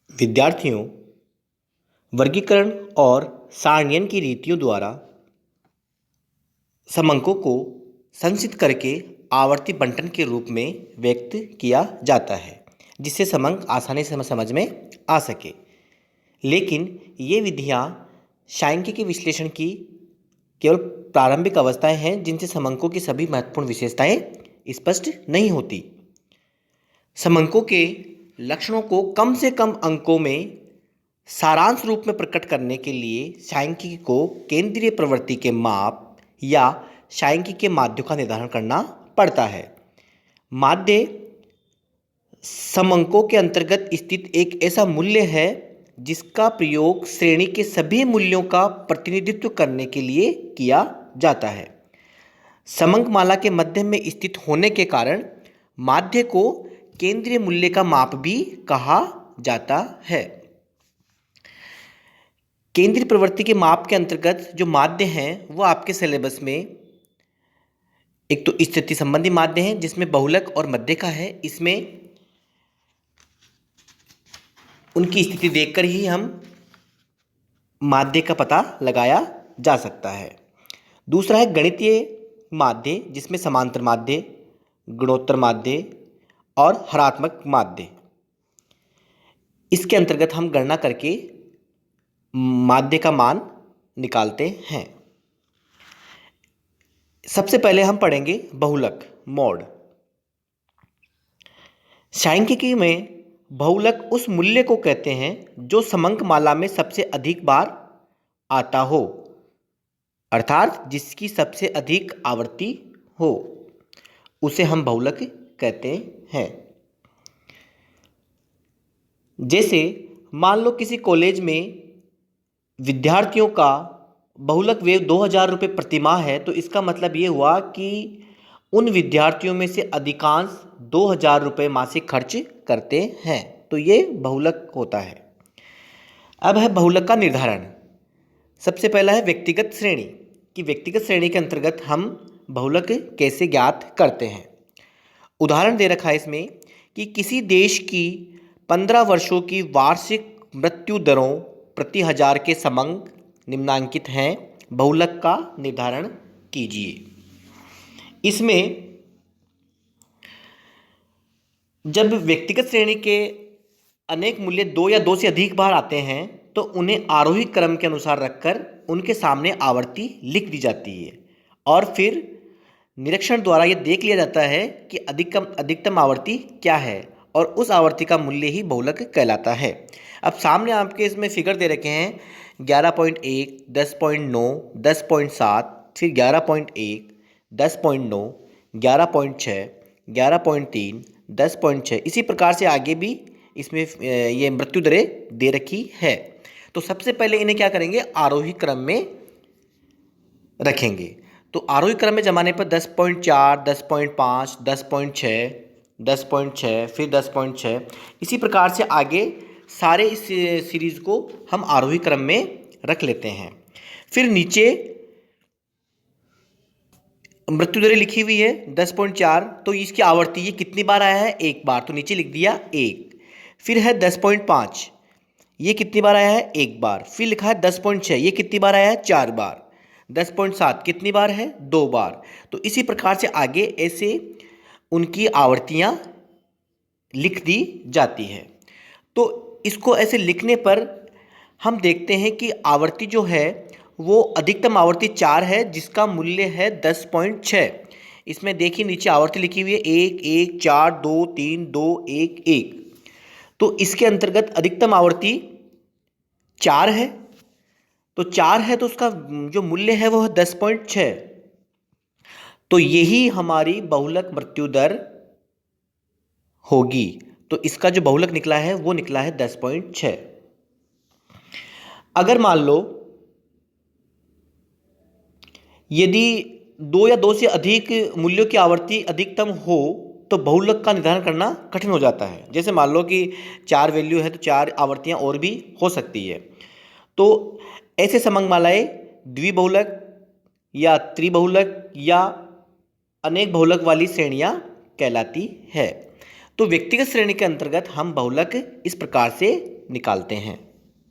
विद्यार्थियों, वर्गीकरण और सारणीयन की रीतियों द्वारा समंकों को संचित करके आवर्ती बंटन के रूप में व्यक्त किया जाता है, जिससे समंक आसानी से समझ में आ सके। लेकिन ये विधियाँ सांख्यिकी विश्लेषण की केवल प्रारंभिक अवस्थाएं हैं, जिनसे समंकों की सभी महत्वपूर्ण विशेषताएं स्पष्ट नहीं होती। समंकों के लक्षणों को कम से कम अंकों में सारांश रूप में प्रकट करने के लिए सांख्यिकी को केंद्रीय प्रवृत्ति के माप या सांख्यिकी के माध्यों का निर्धारण करना पड़ता है। माध्य समंकों के अंतर्गत स्थित एक ऐसा मूल्य है जिसका प्रयोग श्रेणी के सभी मूल्यों का प्रतिनिधित्व करने के लिए किया जाता है। समंक माला के मध्य में स्थित होने के कारण माध्य को केंद्रीय मूल्य का माप भी कहा जाता है। केंद्रीय प्रवृत्ति के माप के अंतर्गत जो माध्य हैं वो आपके सिलेबस में एक तो स्थिति संबंधी माध्य हैं, जिसमें बहुलक और मध्य का है। इसमें उनकी स्थिति देखकर ही हम माध्य का पता लगाया जा सकता है। दूसरा है गणितीय माध्य, जिसमें समांतर माध्य, गुणोत्तर माध्य और हरात्मक माध्य। इसके अंतर्गत हम गणना करके माध्य का मान निकालते हैं। सबसे पहले हम पढ़ेंगे बहुलक मॉड। सांख्यिकी में बहुलक उस मूल्य को कहते हैं जो समंक माला में सबसे अधिक बार आता हो, अर्थात जिसकी सबसे अधिक आवृत्ति हो, उसे हम बहुलक कहते हैं। जैसे मान लो किसी कॉलेज में विद्यार्थियों का बहुलक व्यय 2000 रुपये प्रति माह है, तो इसका मतलब ये हुआ कि उन विद्यार्थियों में से अधिकांश 2000 रुपये मासिक खर्च करते हैं, तो ये बहुलक होता है। अब है बहुलक का निर्धारण। सबसे पहला है व्यक्तिगत श्रेणी, कि व्यक्तिगत श्रेणी के अंतर्गत हम बहुलक कैसे ज्ञात करते हैं। उदाहरण दे रखा है इसमें कि किसी देश की 15 वर्षों की वार्षिक मृत्यु दरों प्रति हजार के समंक निम्नांकित हैं, बहुलक का निर्धारण कीजिए। इसमें जब व्यक्तिगत श्रेणी के अनेक मूल्य 2 या 2 से अधिक बार आते हैं, तो उन्हें आरोही क्रम के अनुसार रखकर उनके सामने आवर्ती लिख दी जाती है और फिर निरीक्षण द्वारा यह देख लिया जाता है कि अधिकतम आवर्ती क्या है और उस आवर्ती का मूल्य ही बहुलक कहलाता है। अब सामने आपके इसमें फिगर दे रखे हैं 11.1, 10.9, 10.7, फिर 11.1, 10.9, 11.6, 11.3, 10.6, इसी प्रकार से आगे भी इसमें ये मृत्यु दरें दे रखी है। तो सबसे पहले इन्हें क्या करेंगे, आरोही क्रम में रखेंगे। तो आरोही क्रम में जमाने पर 10.4, 10.5, 10.6, 10.6, फिर 10.6, इसी प्रकार से आगे सारे इस सीरीज को हम आरोही क्रम में रख लेते हैं। फिर नीचे मृत्यु दरें लिखी हुई है 10.4, तो इसकी आवर्ती ये कितनी बार आया है, एक बार, तो नीचे लिख दिया 1। फिर है 10.5, ये कितनी बार आया है, एक बार। फिर लिखा है 10.6, ये कितनी बार आया है, 4 बार। 10.7 कितनी बार है, 2 बार। तो इसी प्रकार से आगे ऐसे उनकी आवर्तियां लिख दी जाती है। तो इसको ऐसे लिखने पर हम देखते हैं कि आवर्ती जो है वो अधिकतम आवर्ती 4 है, जिसका मूल्य है 10.6। इसमें देखिए नीचे आवर्ती लिखी हुई है 1, 1, 4, 2, 3, 2, 1, 1। तो इसके अंतर्गत अधिकतम आवर्ती 4 है, तो 4 है तो उसका जो मूल्य है वो है 10.6। तो यही हमारी बहुलक मृत्यु दर होगी। तो इसका जो बहुलक निकला है वो निकला है 10.6। अगर मान लो यदि 2 या 2 से अधिक मूल्यों की आवर्ती अधिकतम हो, तो बहुलक का निर्धारण करना कठिन हो जाता है। जैसे मान लो कि 4 वैल्यू है तो 4 आवर्तियां और भी हो सकती है। तो ऐसे समंक मालाएं द्विबहुलक या त्रिबहुलक या अनेक बहुलक वाली श्रेणियां कहलाती है। तो व्यक्तिगत श्रेणी के अंतर्गत हम बहुलक इस प्रकार से निकालते हैं।